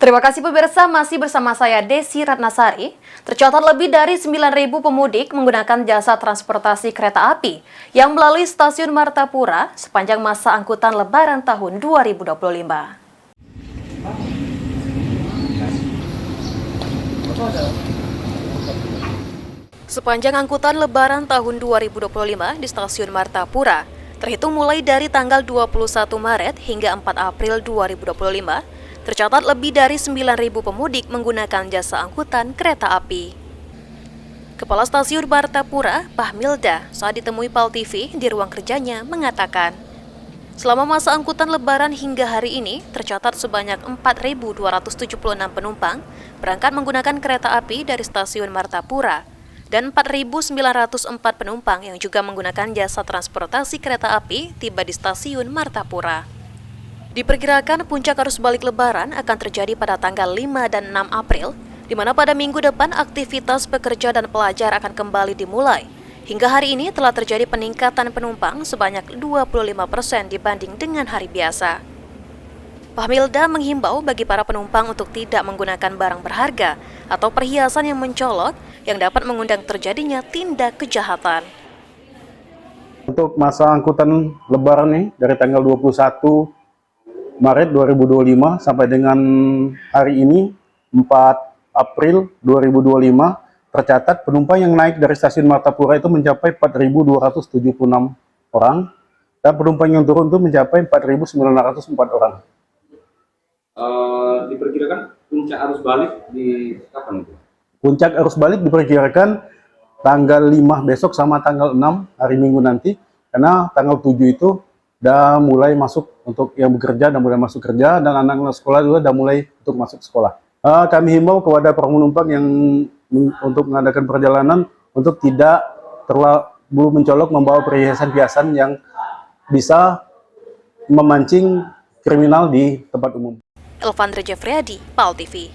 Terima kasih pemirsa, masih bersama saya Desi Ratnasari. Tercatat lebih dari 9.000 pemudik menggunakan jasa transportasi kereta api yang melalui stasiun Martapura sepanjang masa angkutan Lebaran tahun 2025. Sepanjang angkutan Lebaran tahun 2025 di stasiun Martapura, terhitung mulai dari tanggal 21 Maret hingga 4 April 2025, tercatat lebih dari 9.000 pemudik menggunakan jasa angkutan kereta api. Kepala Stasiun Martapura, Pak Milda, saat ditemui PAL TV di ruang kerjanya, mengatakan, selama masa angkutan Lebaran hingga hari ini, tercatat sebanyak 4.276 penumpang berangkat menggunakan kereta api dari Stasiun Martapura, dan 4.904 penumpang yang juga menggunakan jasa transportasi kereta api tiba di Stasiun Martapura. Diperkirakan puncak arus balik Lebaran akan terjadi pada tanggal 5 dan 6 April, di mana pada minggu depan aktivitas pekerja dan pelajar akan kembali dimulai. Hingga hari ini telah terjadi peningkatan penumpang sebanyak 25% dibanding dengan hari biasa. Pak Milda menghimbau bagi para penumpang untuk tidak menggunakan barang berharga atau perhiasan yang mencolok yang dapat mengundang terjadinya tindak kejahatan. Untuk masa angkutan Lebaran nih dari tanggal 21 Maret 2025 sampai dengan hari ini 4 April 2025 tercatat penumpang yang naik dari stasiun Martapura itu mencapai 4.276 orang dan penumpang yang turun itu mencapai 4.904 orang. Diperkirakan puncak arus balik di kapan itu? Puncak arus balik diperkirakan tanggal 5 besok sama tanggal 6 hari Minggu nanti, karena tanggal 7 itu udah mulai masuk untuk yang bekerja, dan mulai masuk kerja, dan anak-anak sekolah juga udah mulai untuk masuk sekolah. Kami himbau kepada para penumpang yang untuk mengadakan perjalanan untuk tidak terlalu mencolok membawa perhiasan-perhiasan yang bisa memancing kriminal di tempat umum. Elvandra Jeffreyadi, PAL TV.